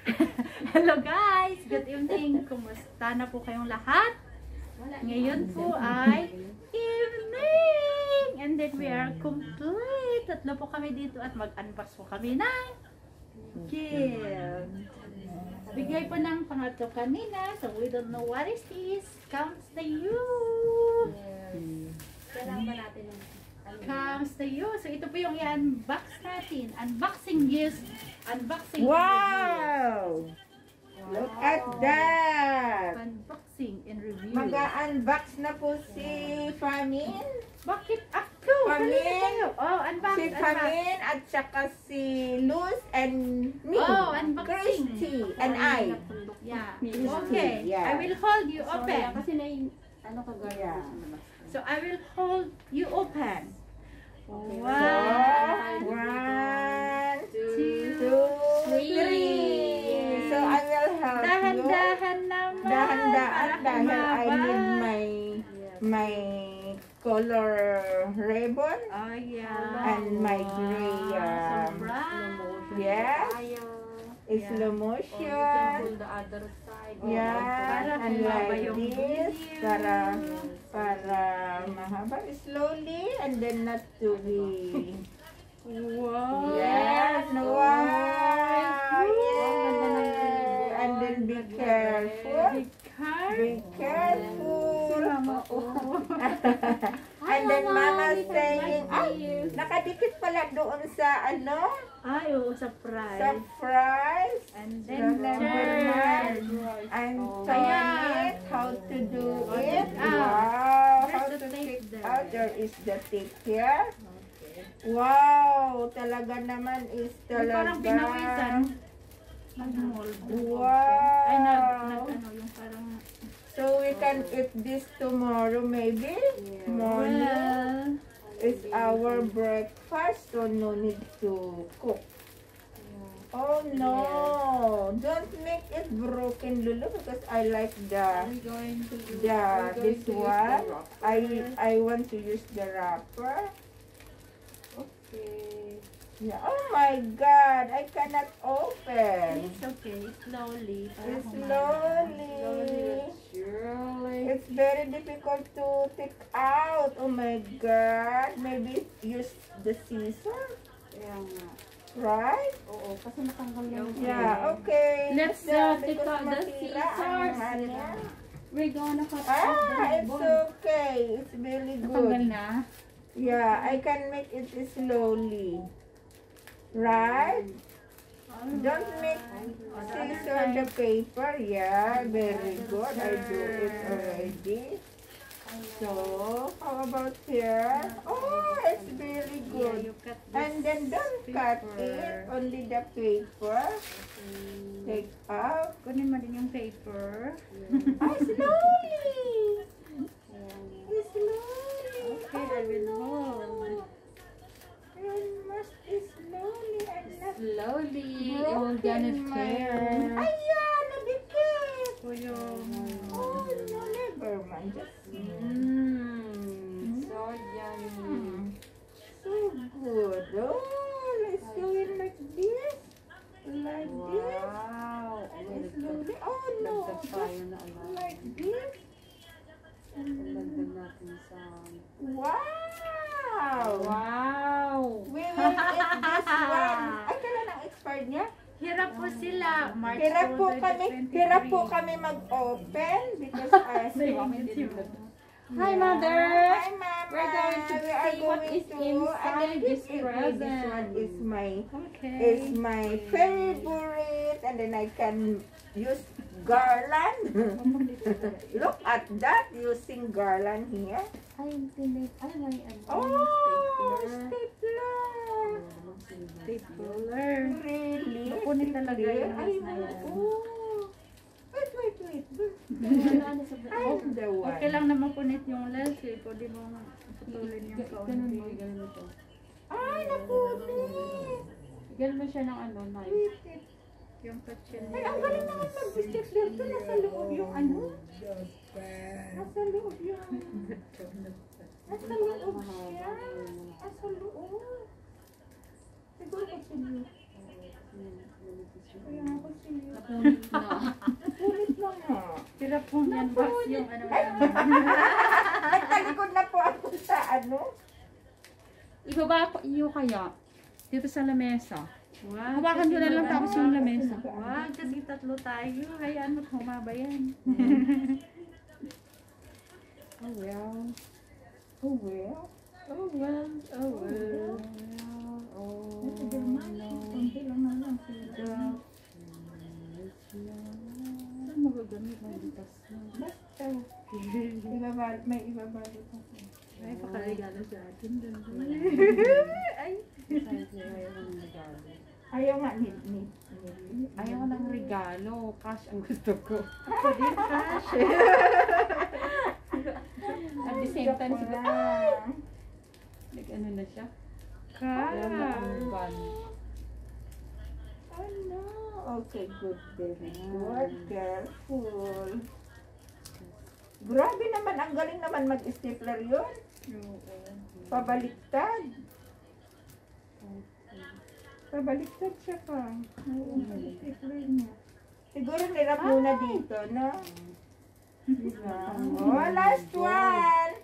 Hello guys! Good evening! Kumusta na po kayong lahat? Ngayon po ay evening! And then we are complete! Tatlo po kami dito at mag-unbox po kami ng gift. Bigay po ng pangatlo kanina, so we don't know what is this. Comes to you! Kailangan ba natin yung Comes to you. So ito po yung i-unbox natin. Unboxing gifts. Unboxing. Wow! Look at that! Unboxing and review. Mag-unbox na po si Famin. Bakit ako? Famin. Oh, unbox. Si Famin at saka si Luz and me. Oh, unboxing. Christy and I. Yeah. Christy, Okay. yeah. I will hold you Sorry, open. kasi na yung ano kagaya. Yeah. So I will hold you open. Okay. So, One, 1, 2, 2, 3. So I will help you. Dahan-dahan naman. Dahan-dahan para dahil I humaba. need my color ribbon Oh yeah. and my gray Sobra. yes, Yeah. slow Or motion. you can hold the other side. Yeah, Para and humaba like yung this video. para mahaba slowly and then not to be Wow. yes, wow, yeah, and then be careful, Be careful. be careful. Mama, oh. And then mama saying, my ay, dear. nakadikit pala doon sa ano, Ay, oo, surprise. sa fries. And So, then never turn. mind. I'm Oh. taught Kaya- it, how to do Oh, it. take out. Wow, There's how the to tape take there. out. There is the tape here. Wow, talaga naman is Yung parang talaga. pinawisan. Nag-mold. Wow. Ay, ano, yung parang, So we can eat this tomorrow maybe. Morning well, is our breakfast, so no need to cook. Oh no! Don't make it broken, Lulu, because I like Are we going to use this the one. wrapper? I want to use the wrapper. Okay. Yeah. Oh my God! I cannot open. it's okay. Slowly. para Slowly. Surely. It's very difficult to take out. Oh my God! Maybe use the scissors, Kaya nga. right? Oo, kasi natanggal yung Yeah. Okay. Let's Yeah, take because out the masira ang scissors. ano. We're gonna cut off the Ah, it's ribbon. okay. It's really Natanggal good. na. Yeah, I can make it slowly. Right? Don't make scissor the paper. Yeah, very good. I do it already. So, how about here? Oh, it's very Yeah, good. you cut this And then don't cut paper. it, only the paper. Take out. Kunin mo din yung paper. Ah, slowly. Slowly. Okay, I will hold. You must slowly and not Slowly, it will gonna broken, tear. Ayan, nabikit. So yung, Oh, no, never mind. Just So yummy. so good. Oh, let's do it like this. Like this. Wow. Slowly. Oh, no. Lagdag tayo na ano. Like this. Lagdag natin sa... Wow. Wow! We will eat this one. Ay, kailan ang expired niya? hirap po sila. March Hirap 2, po 2023. hirap po kami mag-open because I Hi, Mother! Hi, Mama. We're going to We are see what going is to, inside and then this this present. one is my Okay. favorite, and then I can use garland. Look at that, using garland here. Ay, may Oh, stapler. Stapler. Really? Mapunit talaga yung Ay, na yan. oh. Wait. I'm the one. Okay lang na mapunit yung lens eh. Pwede mo putulin yung Ganun mo, kaunti. ganun ito. Ay, napunit. Ganun mo siya ng ano, knife. Wait, wait. Yung kutsilyo. Ay, ang galing naman mag-biscuit dito. Nasa loob yung ano? Nasa loob yung... Nasa loob siya. Nasa loob. Siguro kutsilyo. Kaya nga kutsilyo. Ulit mo nga. Tira po yan, box yung ano. Nagtalikod na po ako sa ano. Ibaba ko iyo kaya. Dito sa lamesa. Wow, Hawakan nyo na lang tapos yung lamesa. Wow, kasi tatlo tayo. Hayaan mo't humaba yan. Oh well. Oh well. Oh well. Oh well. Oh no. Kunti lang na lang. Saan magagamit ng butas na? Basta. May ibabalot ako. Ay, pakaregalo sa atin. Ay. Ayaw nga ni. Ayaw ko ng regalo. Cash ang gusto ko. Ako din, cash. At the same time, siguro, ay! Nag-ano na siya? Ayaw na ang ban. Oh no. Okay, good. Very good. Careful. Grabe naman. Ang galing naman mag-stapler yun. Pabaliktad. Pabaliktad siya ka. Stapler niya. Siguro nirap muna dito, no? Oh, last one.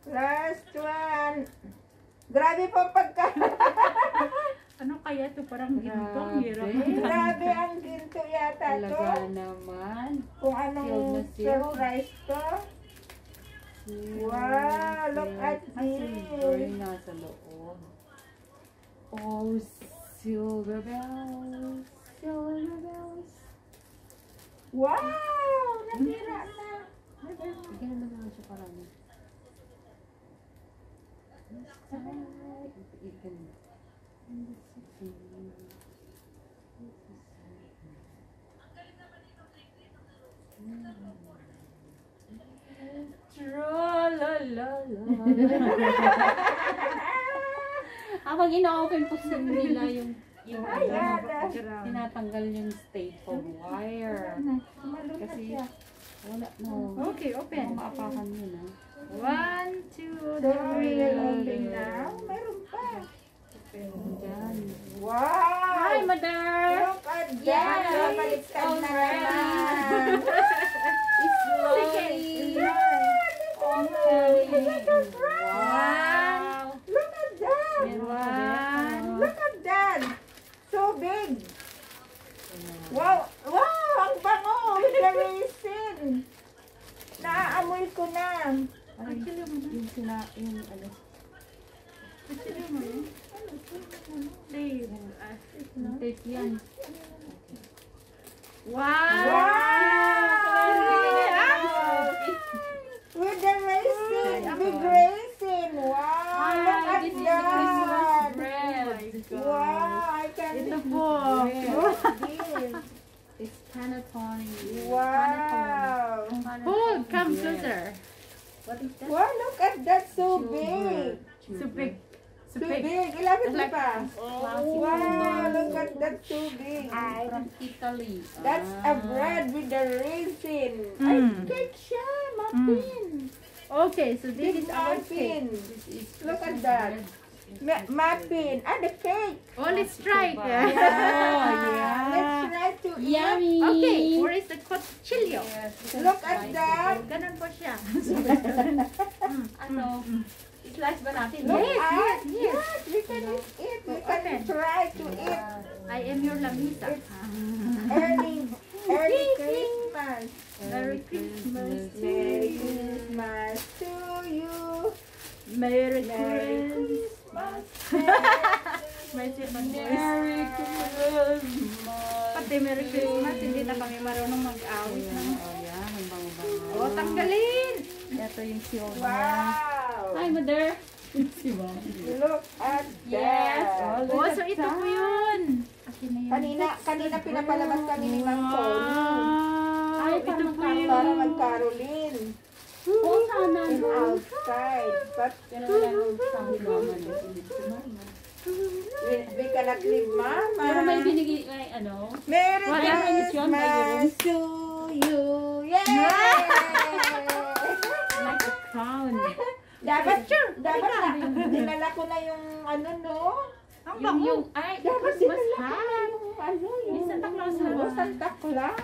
Last one. Grabe po pagka... Ano kaya ito? Parang gintong. Hirap. Grabe ang ginto yata to. Talaga naman. Kung anong surprise to. Wow, look at Silver this. nasa loob. Oh, silver bells. Silver bells. Wow, natira na. Bigyan na lang siya parang. Habang ina-open po sa nila yung Ayan. tinatanggal yung staple wire. Kasi wala no. Okay, open. Maapakan yun ah. 1, 2, So, we will 3. open now. Meron pa. Diyan. Wow. Hi, mother! Look at that. Yes, Baliktad na already. naman. It's slowly. Okay. Wow! Look at that. Meron pa din. Look at that. So big. Wow. Wow, ang bango. With the raisin. Naaamoy ko na. Actually, mo na. Yung ano, Actually, mo na. Tape. yung tape yan. Wow! Wow. With the raisin. Big raisin. Wow. Look at This is the Christmas that. bread. Wow. I can Ito po. this. It's Panettone. Wow. Hold, come closer. What is that? Wow, look at that. So big. So big. So Too big. big. Ilapit mo pa. Classic Wow, balls. look at that. Too big. From Italy. That's a bread with the raisin. Ay, cake siya. Muffin. Okay, so this Big is our cake. muffin. Look at that. Muffin. Ah, the cake. Oh, let's try it. Yeah. yeah. Let's try to eat. Yummy. Okay, where is the cuchillo? Look at that. Ganun po siya. Ano? I-slice ba natin? Look Yes, at, yes, yes. we can eat. We can Open. try to eat. I am your lamisa. Early Christmas. Merry Christmas. Merry Christmas to you. Merry Merry Christmas. May second voice. Merry Christmas. Pati Merry Christmas, hindi na kami marunong mag-awit. Oh, yeah. Ang bango-bango. O, tanggalin! Ito yung silver. Wow. Hi, mother. Look at Yes. that. Oh, so ito po yun. Akin na yun. Kanina pinapalabas kami ni Mang Tony. Wow! Ay, Ito po Para yun. mag-Carolyn. Oh, sana In no. outside. But Pero wala nang sabi mama niya. we cannot leave Mama. Pero may binigay, may ano. Merry Wala kang mission, may Christmas to you. Yay! Like a crown. dapat dinala ko na yung ano no? Ang Yung, bango. ay, Dapat Christmas dinala ko na hat. yung ano yun? Santa Claus na Oh, ba? Santa Claus.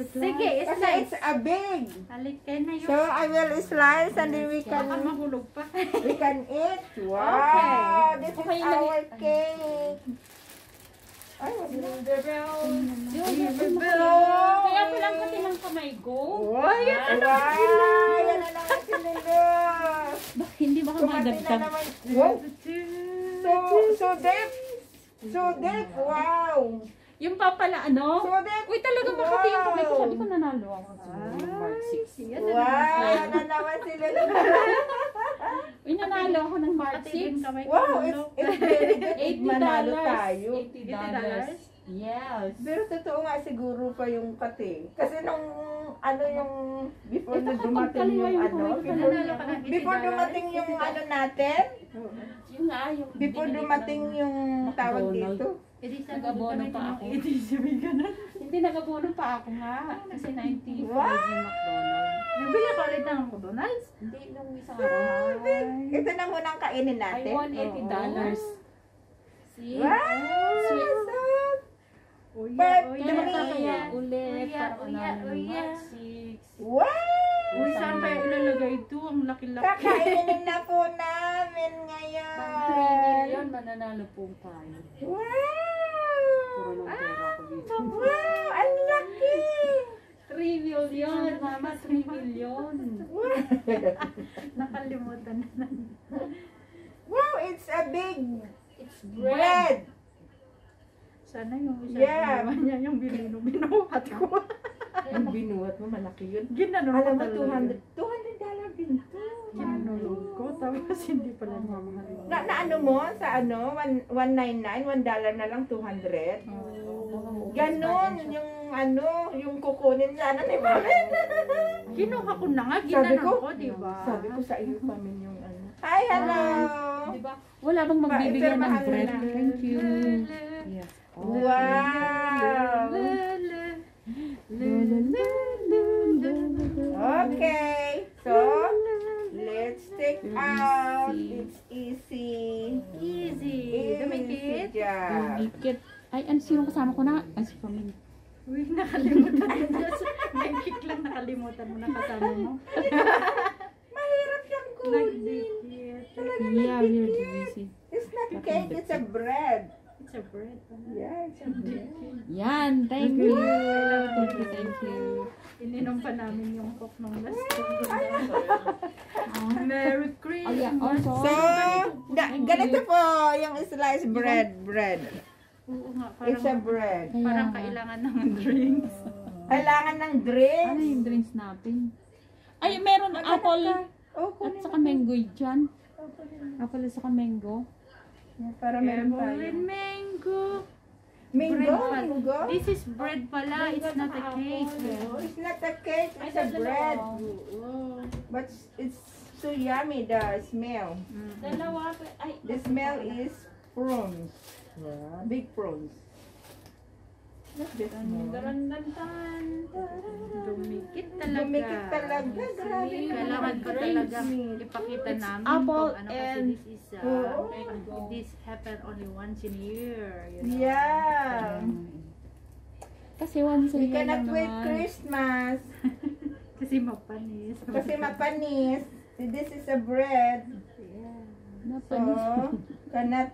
Sige, Kasi slice. it's a big. Balik kayo na yun. So I will slice and then we Baka can mahulog pa. eat. Wow, Okay. this is Okay, our cake. Ay, Kaya ko lang pati ng kamay ko. wow, yan na naman si Lulu. Hindi ba Kumati na kumadagdag? naman. Wow, so deep, wow. Yung papala ano? So deep. Uy, talaga makati yung kamay ko. Sabi ko nanalo ako. Mark 6. Wow, yan na naman si Lulu. Uy, nanalo ako ng Mark Pati din 6. kamay ko. Wow, it's very good. $80. Manalo tayo. $80. Yes. Pero totoo nga siguro pa yung kate. Kasi nung ano yung before na dumating yung ano, Nanalo ka ng $80. before dumating yung ano natin, Yun nga, yung before binili ko dumating ng- yung tawag dito. Nag-abono pa ako. Hindi, nag-abono pa ako nga. Kasi 95 Wow! yung McDonald's. Nabili ka ulit ng McDonald's? Hindi, nung isang araw. Ito na munang kainin I natin. won $80. See? Wow! Sweet. So, Uya, But, Kaya kaya ulit. Uya, Para uya, manalo ng uya. Mark 6. wow! Uy, saan kaya ilalagay ito? Ang laki-laki. Kakainin na po namin Pag 3 million, ngayon. mananalo po tayo. Puro Wow! ng pera ko dito. Wow! Ang laki! 3 million, mama, 3 million. Nakalimutan na. Wow! It's a big It's bread! Sana yung isa Yeah. niya yung binuhat ko. Ang binuhat mo, malaki yun. Ginanon Alam ko mo, talaga. $200 din to. Ginanulog ko. Tapos hindi pala niya mahal. Na ano mo, sa ano, 199, $1 na lang 200. Ganon, yung ano, yung kukunin sana ni Mami. Kinuha ko na nga. Sabi Ginanon ko, ko, diba? Sabi ko sa iyo, Pamin, yung ano. Hi, hello! Diba? Wala bang magbibigyan ng mahal bread? na. Thank you. Yes. Wow! Okay, so, let's take out. It's easy. Easy. Dumikit. Easy job. Dumikit. Ay, ano, sino kasama ko na? Ay, si Pamin. Uy, nakalimutan mo. May kick lang nakalimutan mo na kasama mo. Mahirap siyang kunin. Nagdikit. Yeah, we're busy. It's not cake, it's a bread. It's a bread. Yeah, it's a bread. Yan, thank you. Thank you, thank you. Ininom pa namin yung coke nung last Merry Christmas. Oh, yeah, also. So, ganito po yung sliced bread. Oo nga, It's a parang, bread. parang kailangan ng drinks. Kailangan ng Ano drinks. yung drinks natin? Ay, meron apple Oh, at kunin saka mo. mango dyan. Apple at saka mango. Para meron tayo. Apple and mango. Mango, Bread pala. mango. This is bread pala. It's not a cake. Oh, it's not a cake, it's a bread. Oo. But it's so yummy, the smell. Dalawa. Ay, The smell is prawns. Big prawns. Not this small. Dumikit talaga. Dumikit talaga, grabe. Kailangan ko talaga ipakita It's namin apple kung ano and- kasi this is Oo. this happen only once in a year. You know? Yeah. Kasi once a We year cannot lang wait naman. Christmas. Kasi mapanis. Kasi mapanis. This is a bread. Yeah. So, Napanis.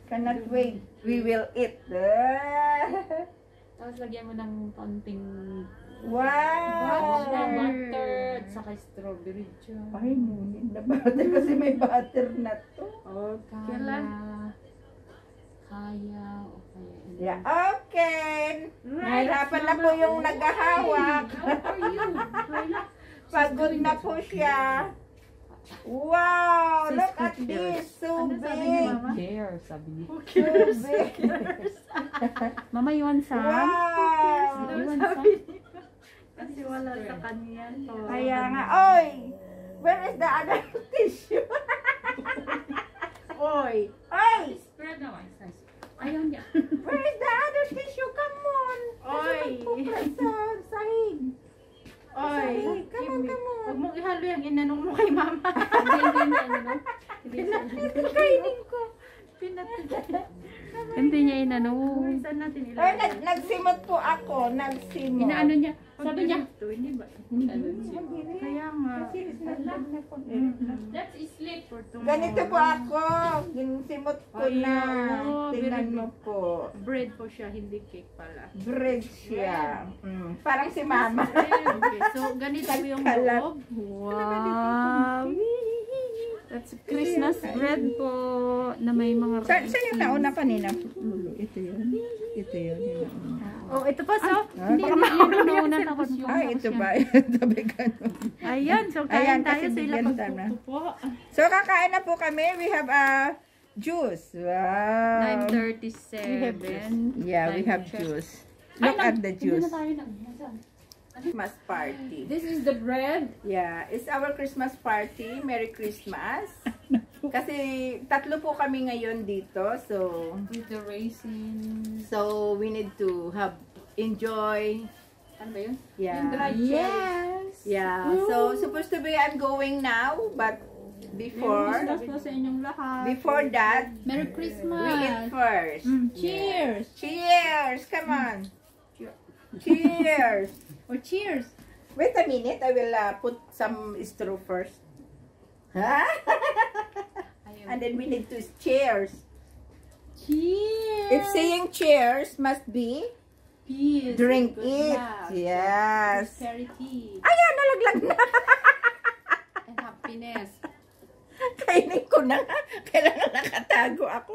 cannot wait. We will eat. Tapos lagyan mo ng konting Wow! butter at saka strawberry dyan. Ay, ngunit na butter kasi may butter na to. Kailan? Kaya. Okay. Yeah, okay. Nahirapan na po yung naghahawak. How are you? Pagod na po siya. Wow! Look at this. So Ano sabi ni big. Mama? Care, sabi niya. Who So cares? big. Mama, you want some? Wow! Ano Iwan sabi niya? Kasi wala sa kanya to. Kaya nga, oy! Where is the other tissue? Oy! Oy! Spread na one size. Ayaw niya. Where is the other tissue? Come on! Oy! Sa sahig. Oy! Come on, come on. Huwag mong ihalo yung inanong mo kay mama. Hindi, ano, no? Hindi siya. Kainin ko. Hindi niya inano. Saan natin Ay, ilagay? nagsimot po ako. Nagsimot. Inaano niya. Sabi niya. Ito, hindi ba? Ano siya? Kaya nga. That's sleep. Ganito po ako. Ginsimot ko na. Oo, Tingnan very mo po. Bread po siya, hindi cake pala. Bread siya. Parang si mama. Okay, so ganito po yung Kalat. loob. Wow. That's Christmas bread po na may mga Saan yung nauna kanina? Ito yun. Ito yun. Oh, ito po, so. Hindi yun nauna tapos yung Ay, ito ba? Sabi ka no. Ayan, so Ayan, kain tayo kasi sa bigyan ilang tayo na. po. So, kakain na po kami. We have a juice. Wow. 9:37. Yeah, we have juice. Look at the Hindi juice. na tayo nasaan? Christmas party. This is the bread. Yeah, it's our Christmas party. Merry Christmas. Kasi tatlo po kami ngayon dito. So, With the raisins. so we need to have enjoy. Ano ba yun? Yeah. Yung dried cherries. Yeah. So, supposed to be I'm going now, but before Christmas po sa inyong lahat. before that, Merry we Christmas. eat first. Cheers. Cheers! Come on. Cheers! Or cheers. Wait a minute, I will put some straw first. Huh? And then we need to cheers. Cheers. If saying cheers must be Peace. drink Good it. luck. Yes. Prosperity. Ayan, nalaglag na. And happiness. Kainin ko na nga. Kailangan nakatago ako.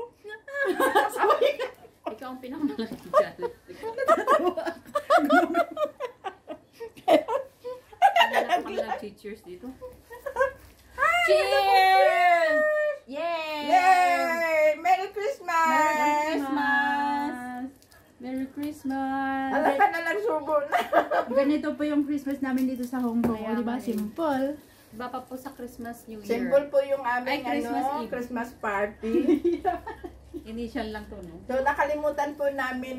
Ikaw ang pinakamalaki dyan. Wala kami nag-cheers dito. Cheers! Yay! Yay! Merry Christmas! Merry Christmas! Merry Christmas! Alam ka na lang subo na. Ganito po yung Christmas namin dito sa Hong Kong. Kaya Di ba? nga eh. Simple. Iba pa po sa Christmas New Year. Simple po yung aming Ay, Christmas Eve. Christmas party. Initial lang to, no? So, nakalimutan po namin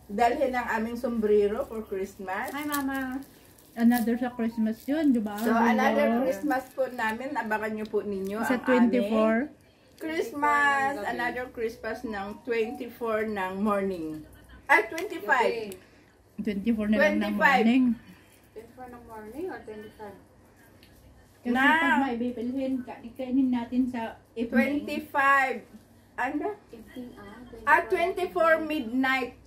dalhin ang aming sombrero for Christmas. Hi, Mama. Another sa Christmas yun, di ba? So, another Christmas po namin, abangan nyo po ninyo Sa ang aming 24. Christmas, another Christmas ng 24 ng morning. Ay, 25. 24 na lang ng 25. morning. 24 ng morning or 25? Kasi Na. pag may bibilhin, kainin natin sa evening. 25. Ano? 24 midnight.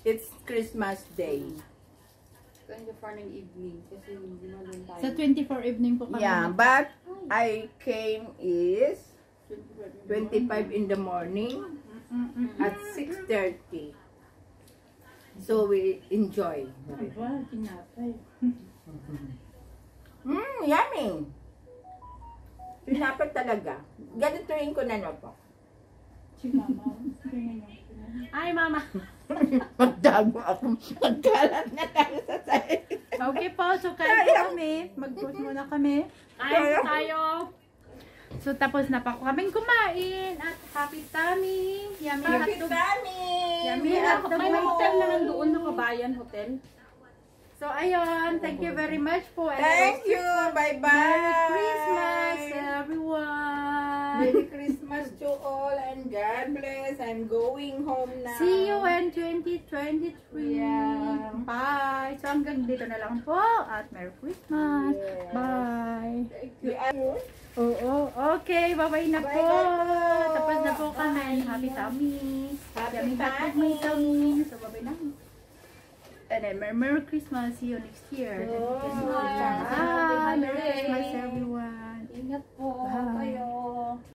It's Christmas Day. 24 ng evening. Kasi hindi mo lang tayo. Sa 24 evening po kami. Yeah, but I came is 25 in the morning at 6:30. So we enjoy. Aba, tinapay. Yummy. Pinapag talaga. Ganituin ko na po. Si Mama. Hi, Mama. Magdago ako. Magkalat na tayo sa side. Okay po, so kain po kami. Mag-post muna kami. Kain tayo! So tapos na pa kaming kumain at happy tummy. Yummy Happy hotdog. tummy! Yummy We have hotdog. May to hotel go. naman doon na Kabayan Hotel. So ayun, thank you very much po. And Thank you. Bye-bye. Merry Christmas everyone. Merry Christmas to all and God bless. I'm going home now. See you in 2023. Yeah. Bye. So hanggang dito na lang po at Merry Christmas. Yeah. Bye. Yeah. Oo, okay. Bye-bye na po. Bye-bye. Tapos na po kami. Happy tummy. Happy Yummy hotdog, may tummy. So bye-bye na. And then Merry Christmas. See you next year. Oh.